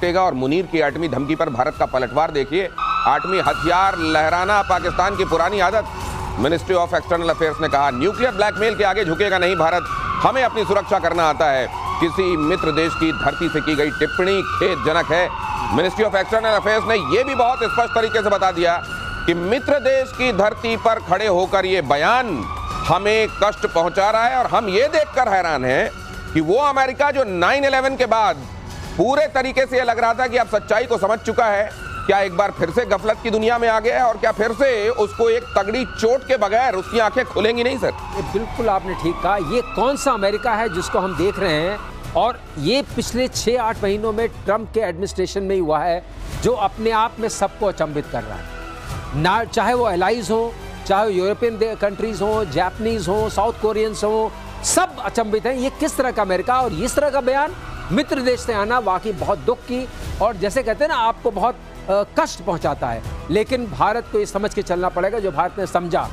रुकेगा और मुनीर की एटमी धमकी पर भारत का पलटवार देखिए। एटमी हथियार लहराना पाकिस्तान की पुरानी आदत। मिनिस्ट्री ऑफ एक्सटर्नल अफेयर्स ने कहा, न्यूक्लियर ब्लैकमेल के आगे झुकेगा नहीं भारत, हमें अपनी सुरक्षा करना आता है। किसी मित्र देश की धरती से की गई टिप्पणी खेदजनक है। मिनिस्ट्री ऑफ एक्सटर्नल अफेयर्स ने यह भी बहुत स्पष्ट तरीके से बता दिया कि मित्र देश की धरती पर खड़े होकर यह बयान हमें कष्ट पहुंचा रहा है। और हम ये देखकर हैरान हैं कि वो अमेरिका जो 9/11 के बाद पूरे तरीके से यह लग रहा था कि अब सच्चाई को समझ चुका है, क्या एक बार फिर से गफलत की दुनिया में आ गया है और क्या फिर से उसको एक तगड़ी चोट के बगैर उसकी आंखें खुलेंगी नहीं सर? बिल्कुल आपने ठीक कहा। ये कौन सा अमेरिका है जिसको हम देख रहे हैं, और ये पिछले 6-8 महीनों में ट्रंप के एडमिनिस्ट्रेशन में ही हुआ है, जो अपने आप में सबको अचंभित कर रहा है। ना चाहे वो एलाइज हो, चाहे यूरोपियन कंट्रीज हो, जापानीज हो, साउथ कोरियंस हो, सब अचंभित हैं। ये किस तरह का अमेरिका और इस तरह का बयान मित्र देश से आना वाकई बहुत दुख की, और जैसे कहते हैं ना, आपको बहुत कष्ट पहुंचाता है। लेकिन भारत को ये समझ के चलना पड़ेगा, जो भारत ने समझा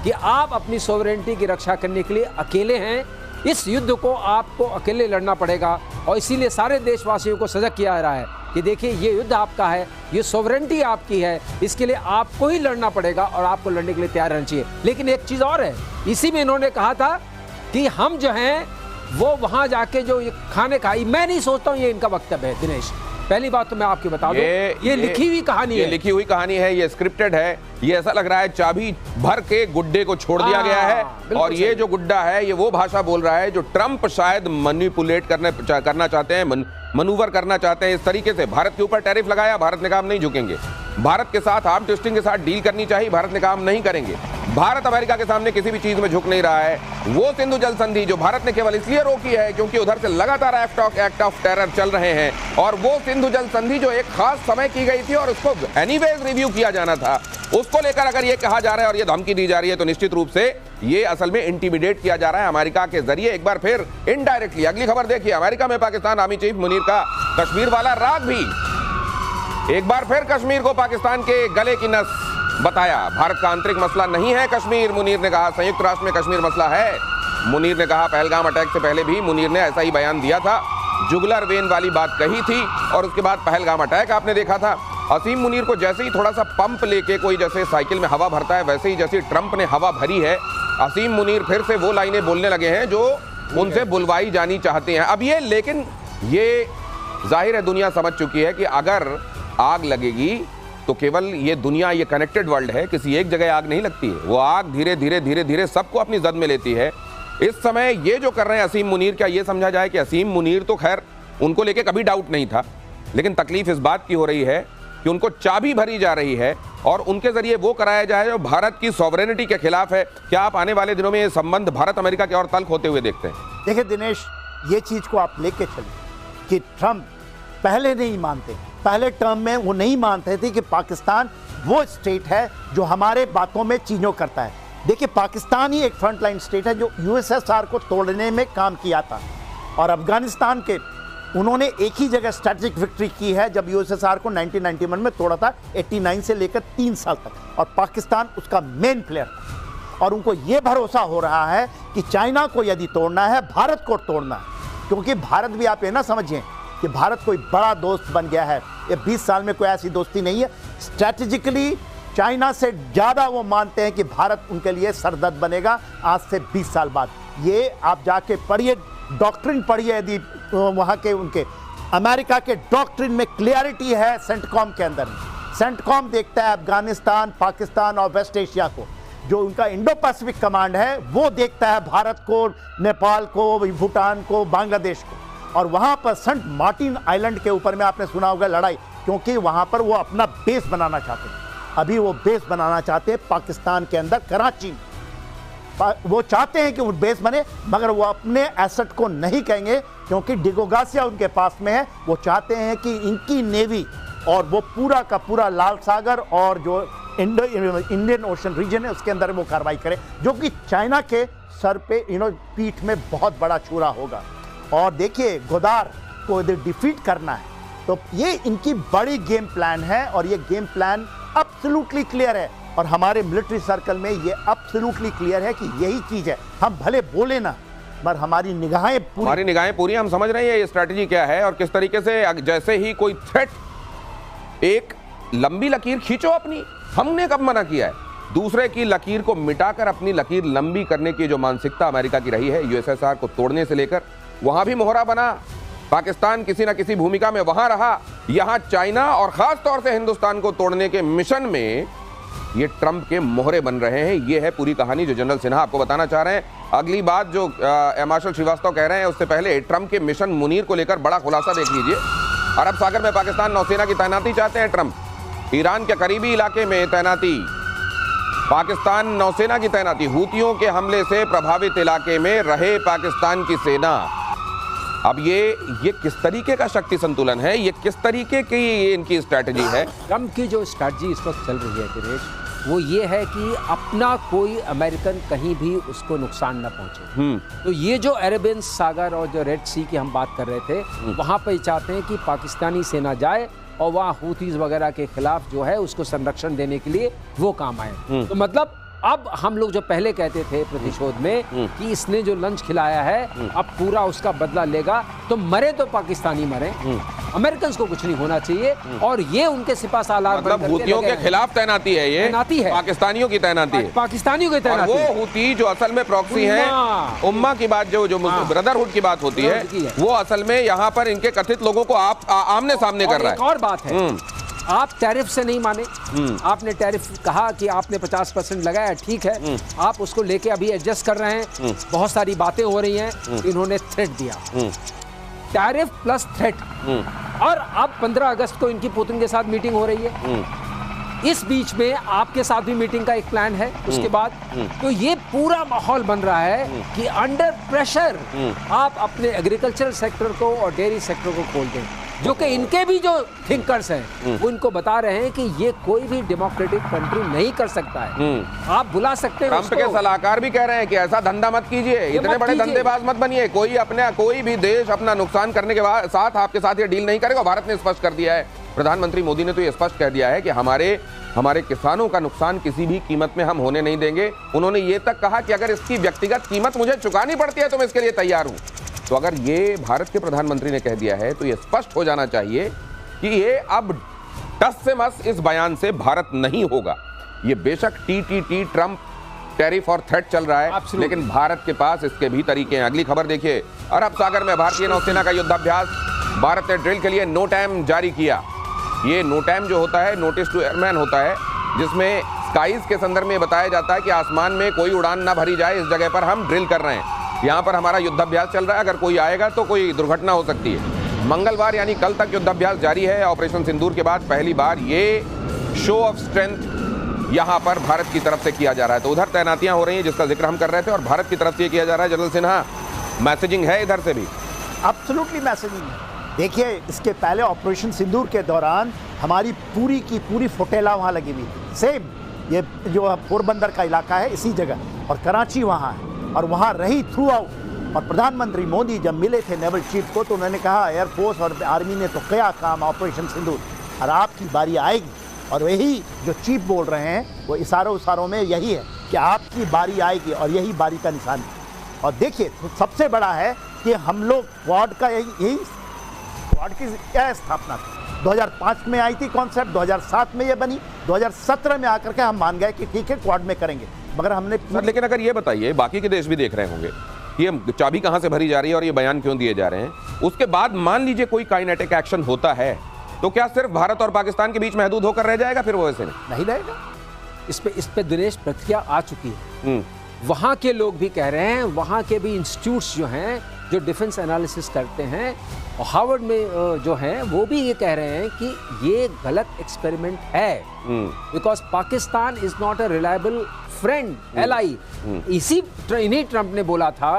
कि आप अपनी सोवरेनिटी की रक्षा करने के लिए अकेले हैं, इस युद्ध को आपको अकेले लड़ना पड़ेगा। और इसीलिए सारे देशवासियों को सजग किया जा रहा है कि देखिए, ये युद्ध आपका है, ये सोवरेनिटी आपकी है, इसके लिए आपको ही लड़ना पड़ेगा और आपको लड़ने के लिए तैयार रहना चाहिए। लेकिन एक चीज़ और है, इसी में इन्होंने कहा था कि हम जो हैं वो वहाँ जाके जो खाने खाई, मैं नहीं सोचता हूँ ये इनका वक्तव्य है दिनेश। पहली बात तो मैं आपकी बता दूं, ये लिखी हुई कहानी है, ये लिखी हुई कहानी है, ये स्क्रिप्टेड है। ये ऐसा लग रहा है चाबी भर के गुड्डे को छोड़ दिया गया है, और ये जो गुड्डा है ये वो भाषा बोल रहा है जो ट्रंप शायद मैनिपुलेट करना चाहते हैं, मनूवर करना चाहते हैं। इस तरीके से भारत के ऊपर टैरिफ लगाया, भारत ने कहा हम नहीं झुकेंगे। भारत के साथ आर्म ट्विस्टिंग के साथ डील करनी चाहिए, भारत ने कहा हम नहीं करेंगे। भारत अमेरिका के सामने किसी भी चीज में झुक नहीं रहा है। वो सिंधु जल संधि जो भारत ने केवल इसलिए रोकी है क्योंकि उधर से लगातार एक्ट ऑफ टेरर चल रहे हैं, और वो सिंधु जल संधि जो एक खास समय की गई थी और उसको एनीवेज रिव्यू किया जाना था, उसको लेकर अगर ये कहा जा रहा है और ये धमकी दी जा रही है, तो निश्चित रूप से ये असल में इंटिमिडेट किया जा रहा है अमेरिका के जरिए एक बार फिर इनडायरेक्टली। अगली खबर देखिए, अमेरिका में पाकिस्तान आर्मी चीफ मुनीर का कश्मीर वाला राग भी एक बार फिर कश्मीर को पाकिस्तान के गले की नस बताया। भारत का आंतरिक मसला नहीं है कश्मीर, मुनीर ने कहा, संयुक्त राष्ट्र में कश्मीर मसला है। मुनीर ने कहा, पहलगाम अटैक से पहले भी मुनीर ने ऐसा ही बयान दिया था, जुगलर वेन वाली बात कही थी, और उसके बाद पहलगाम अटैक आपने देखा था। असीम मुनीर को जैसे ही थोड़ा सा पंप लेके कोई जैसे साइकिल में हवा भरता है, वैसे ही जैसे ट्रंप ने हवा भरी है, असीम मुनीर फिर से वो लाइनें बोलने लगे हैं जो उनसे बुलवाई जानी चाहते हैं। अब ये, लेकिन ये जाहिर है दुनिया समझ चुकी है कि अगर आग लगेगी तो केवल ये दुनिया, ये कनेक्टेड वर्ल्ड है, किसी एक जगह आग नहीं लगती है, वो आग धीरे धीरे धीरे धीरे सबको अपनी जद में लेती है। इस समय ये जो कर रहे हैं असीम मुनीर, क्या ये समझा जाए कि असीम मुनीर तो खैर उनको लेके कभी डाउट नहीं था, लेकिन तकलीफ इस बात की हो रही है कि उनको चाबी भरी जा रही है और उनके जरिए वो कराया जाए जो भारत की सॉवरेनिटी के खिलाफ है। क्या आप आने वाले दिनों में ये संबंध भारत अमेरिका के और तल्ख होते हुए देखते हैं? देखिए दिनेश, ये चीज को आप लेके चलिए कि ट्रंप पहले नहीं मानते, पहले टर्म में वो नहीं मानते थे कि पाकिस्तान वो स्टेट है जो हमारे बातों में चीजों करता है। देखिए, पाकिस्तान ही एक फ्रंटलाइन स्टेट है जो यूएसएसआर को तोड़ने में काम किया था, और अफगानिस्तान के उन्होंने एक ही जगह स्ट्रेटेजिक विक्ट्री की है जब यूएसएसआर को 1991 में तोड़ा था, 89 से लेकर 3 साल तक, और पाकिस्तान उसका मेन प्लेयर था। और उनको ये भरोसा हो रहा है कि चाइना को यदि तोड़ना है, भारत को तोड़ना है, क्योंकि भारत भी, आप ये ना समझिए कि भारत कोई बड़ा दोस्त बन गया है। ये 20 साल में कोई ऐसी दोस्ती नहीं है। स्ट्रैटेजिकली चाइना से ज़्यादा वो मानते हैं कि भारत उनके लिए सरदर्द बनेगा आज से 20 साल बाद। ये आप जाके पढ़िए, डॉक्ट्रिन पढ़िए, यदि वहाँ के उनके अमेरिका के डॉक्ट्रिन में क्लियरिटी है सेंटकॉम के अंदर। सेंटकॉम देखता है अफगानिस्तान, पाकिस्तान और वेस्ट एशिया को। जो उनका इंडो पैसिफिक कमांड है वो देखता है भारत को, नेपाल को, भूटान को, बांग्लादेश को। और वहाँ पर सेंट मार्टिन आइलैंड के ऊपर में आपने सुना होगा लड़ाई, क्योंकि वहाँ पर वो अपना बेस बनाना चाहते हैं। अभी वो बेस बनाना चाहते हैं पाकिस्तान के अंदर, कराची में। वो चाहते हैं कि वो बेस बने, मगर वो अपने एसेट को नहीं कहेंगे क्योंकि डिगोगासिया उनके पास में है। वो चाहते हैं कि इनकी नेवी और वो पूरा का पूरा लाल सागर और जो इंडियन ओशन रीजन है उसके अंदर वो कार्रवाई करे, जो कि चाइना के सर पे पीठ में बहुत बड़ा छुरा होगा। और देखिए, गोदार को यदि डिफीट करना है तो ये इनकी बड़ी गेम प्लान है, और ये गेम प्लान एब्सोल्युटली क्लियर है। और हमारे मिलिट्री सर्कल में ये एब्सोल्युटली क्लियर है कि यही चीज़ है। हम भले बोले ना, पर हमारी निगाहें पूरी हम समझ रहे हैं ये स्ट्रैटेजी क्या है और किस तरीके से जैसे ही कोई थ्रेट एक लंबी लकीर खींचो अपनी, हमने कब मना किया है? दूसरे की लकीर को मिटाकर अपनी लकीर लंबी करने की जो मानसिकता अमेरिका की रही है, यूएसएसआर को तोड़ने से लेकर वहां भी मोहरा बना, पाकिस्तान किसी ना किसी भूमिका में वहां रहा, यहां चाइना और खास तौर से हिंदुस्तान को तोड़ने के मिशन में ये ट्रंप के मोहरे बन रहे हैं। ये है पूरी कहानी जो जनरल सिन्हा आपको बताना चाह रहे हैं। अगली बात जो मार्शल श्रीवास्तव कह रहे हैं उससे पहले ट्रंप के मिशन मुनीर को लेकर बड़ा खुलासा देख लीजिए। अरब सागर में पाकिस्तान नौसेना की तैनाती चाहते हैं ट्रंप, ईरान के करीबी इलाके में तैनाती, पाकिस्तान नौसेना की तैनाती, हूतियों के हमले से प्रभावित इलाके में रहे पाकिस्तान की सेना। अब ये किस तरीके का शक्ति संतुलन है, ये किस तरीके की इनकी स्ट्रैटेजी है? ट्रंप की जो स्ट्रैटेजी इस वक्त चल रही है दिनेश, वो ये है कि अपना कोई अमेरिकन कहीं भी उसको नुकसान न पहुंचे। तो ये जो अरेबियन सागर और जो रेड सी की हम बात कर रहे थे, वहां पर चाहते हैं कि पाकिस्तानी सेना जाए और वहाँ हूतीज वगैरह के खिलाफ जो है उसको संरक्षण देने के लिए वो काम आए। तो मतलब अब हम लोग जो पहले कहते थे प्रतिशोध में कि इसने जो लंच खिलाया है अब पूरा उसका बदला लेगा, तो मरे तो पाकिस्तानी मरे, अमेरिकन को कुछ नहीं होना चाहिए। और ये उनके सिपा सालार मतलब हूतियों के खिलाफ तैनाती है, ये तैनाती है, पाकिस्तानियों की तैनाती है, पाकिस्तानियों की तैनाती। वो हूती जो असल में प्रॉक्सी है, उम्मा की बात जो ब्रदरहुड की बात होती है, वो असल में यहाँ पर इनके कथित लोगों को आप आमने सामने कर रहा है। एक और बात है, आप टैरिफ से नहीं माने, आपने टैरिफ कहा कि आपने 50% लगाया, ठीक है, आप उसको लेके अभी एडजस्ट कर रहे हैं, बहुत सारी बातें हो रही हैं, इन्होंने थ्रेट दिया, टैरिफ प्लस थ्रेट, और अब 15 अगस्त को इनकी पुतिन के साथ मीटिंग हो रही है, इस बीच में आपके साथ भी मीटिंग का एक प्लान है उसके बाद। तो ये पूरा माहौल बन रहा है कि अंडर प्रेशर आप अपने एग्रीकल्चरल सेक्टर को और डेयरी सेक्टर को खोल दें, जो कि इनके भी जो थिंकर्स हैं वो इनको बता रहे हैं कि ये कोई भी डेमोक्रेटिक कंट्री नहीं कर सकता है। आप बुला सकते हैं, ट्रंप के सलाहकार भी कह रहे हैं कि ऐसा धंधा मत कीजिए, इतने बड़े धंधेबाज मत बनिए, कोई भी देश अपना नुकसान करने के साथ आपके साथ ये डील नहीं करेगा। भारत ने स्पष्ट कर दिया है, प्रधानमंत्री मोदी ने तो ये स्पष्ट कह दिया है कि हमारे किसानों का नुकसान किसी भी कीमत में हम होने नहीं देंगे। उन्होंने ये तक कहा कि अगर इसकी व्यक्तिगत कीमत मुझे चुकानी पड़ती है तो मैं इसके लिए तैयार हूं। तो अगर ये भारत के प्रधानमंत्री ने कह दिया है तो ये स्पष्ट हो जाना चाहिए कि ये अब टस से मस इस बयान से भारत नहीं होगा। ये बेशक टीटीटी ट्रंप टैरिफ और थ्रेट चल रहा है, लेकिन भारत के पास इसके भी तरीके हैं। अगली खबर देखिए, अरब सागर में भारतीय नौसेना का युद्धाभ्यास, भारत ने ड्रिल के लिए नो टाइम जारी किया। ये नो टाइम जो होता है नोटिस टू एयरमैन होता है, जिसमें स्काईज के संदर्भ में बताया जाता है कि आसमान में कोई उड़ान ना भरी जाए, इस जगह पर हम ड्रिल कर रहे हैं, यहाँ पर हमारा युद्धाभ्यास चल रहा है, अगर कोई आएगा तो कोई दुर्घटना हो सकती है। मंगलवार यानी कल तक युद्धाभ्यास जारी है। ऑपरेशन सिंदूर के बाद पहली बार ये शो ऑफ स्ट्रेंथ यहाँ पर भारत की तरफ से किया जा रहा है। तो उधर तैनातियां हो रही हैं जिसका जिक्र हम कर रहे थे, और भारत की तरफ से किया जा रहा है। जनरल सिन्हा, मैसेजिंग है इधर से भी? एब्सोल्युटली मैसेजिंग है। देखिए, इसके पहले ऑपरेशन सिंदूर के दौरान हमारी पूरी की पूरी फुटेला वहाँ लगी हुई, सेम ये जो पोरबंदर का इलाका है इसी जगह, और कराची वहाँ है, और वहाँ रही थ्रू आउट। और प्रधानमंत्री मोदी जब मिले थे नेवल चीफ को तो उन्होंने कहा एयरफोर्स और आर्मी ने तो किया काम ऑपरेशन सिंदूर, और आपकी बारी आएगी। और यही जो चीफ बोल रहे हैं वो इशारों में यही है कि आपकी बारी आएगी, और यही बारी का निशान है। और देखिए, तो सबसे बड़ा है कि हम लोग क्वाड का यही क्वाड की क्या स्थापना थी, 2005 में आई थी कॉन्सेप्ट, 2007 में ये बनी, 2017 में आकर के हम मान गए कि ठीक है क्वाड में करेंगे, मगर हमने लेकिन अगर ये बताइए, बाकी के देश भी देख रहे होंगे ये चाबी कहां से भरी जा रही है और ये बयान क्यों दिए जा रहे हैं, उसके बाद मान लीजिए कोई काइनेटिक एक्शन होता है तो क्या सिर्फ भारत और पाकिस्तान के बीच महदूद होकर रह जाएगा? फिर वो ऐसे नहीं रहेगा। इस पे दिनेश प्रतिक्रिया आ चुकी है। वहां के लोग भी कह रहे हैं, वहां के भी इंस्टीट्यूट्स जो हैं जो डिफेंस एनालिसिस करते हैं, और हार्वर्ड में जो हैं वो भी ये कह रहे हैं कि ये गलत एक्सपेरिमेंट है, because Pakistan is not a reliable friend, ally. इन्हीं ट्रंप ने बोला था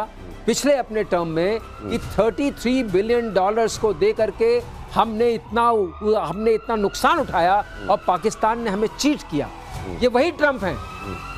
पिछले अपने टर्म में कि $33 बिलियन को दे करके हमने इतना नुकसान उठाया और पाकिस्तान ने हमें चीट किया। ये वही ट्रंप हैं,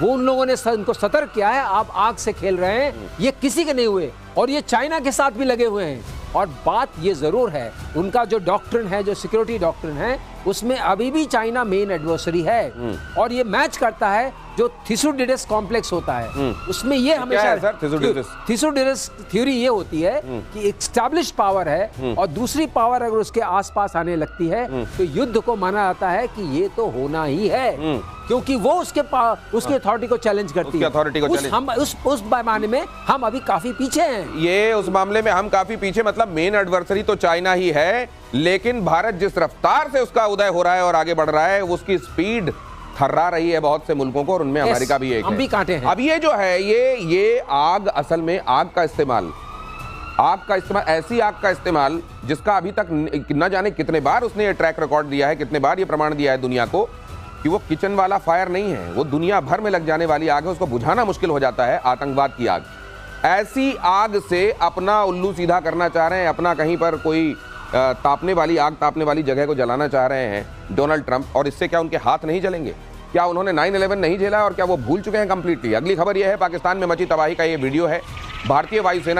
वो उन लोगों ने उनको सतर्क किया है, आप आग से खेल रहे हैं, ये किसी के नहीं हुए, और ये चाइना के साथ भी लगे हुए हैं। और बात ये जरूर है, उनका जो डॉक्ट्रिन है, जो सिक्योरिटी डॉक्ट्रिन है, उसमें अभी भी चाइना मेन एडवर्सरी है, और ये मैच करता है जो थिसुडिडस कॉम्प्लेक्स होता है उसमें ये हमेशा है सर, थिसुडिडस? थिसुडिडस थ्योरी ये होती है कि एस्टैब्लिश्ड पावर है और दूसरी पावर अगर उसके आसपास आने लगती है तो युद्ध को माना जाता है कि ये तो होना ही है, क्योंकि वो उसके अथॉरिटी को चैलेंज करती है। अथॉरिटी को चैलेंज, हम उस मामले में हम अभी काफी पीछे हैं। ये उस मामले में हम काफी पीछे, मतलब मेन एडवर्सरी तो चाइना ही है, लेकिन भारत जिस रफ्तार से उसका उदय हो रहा है और आगे बढ़ रहा है, उसकी स्पीड थर्रा रही है बहुत से मुल्कों को, और उनमें अमेरिका भी एक हम है। भी कांटे हैं। अब ये जो है ये आग, असल में आग का इस्तेमाल, ऐसी आग का इस्तेमाल जिसका अभी तक न जाने कितने बार उसने ये ट्रैक रिकॉर्ड दिया है, कितने बार ये प्रमाण दिया है दुनिया को कि वो किचन वाला फायर नहीं है, वो दुनिया भर में लग जाने वाली आग है, उसको बुझाना मुश्किल हो जाता है, आतंकवाद की आग। ऐसी आग से अपना उल्लू सीधा करना चाह रहे हैं, अपना कहीं पर कोई तापने वाली जगह को जलाना चाह रहे हैं डोनाल्ड ट्रंप। और इससे क्या उनके हाथ नहीं जलेंगे? क्या उन्होंने 9/11 नहीं झेला और क्या वो भूल चुके हैं कंप्लीटली? अगली खबर यह है, पाकिस्तान में मची तबाही का ये वीडियो है। भारतीय वायुसेना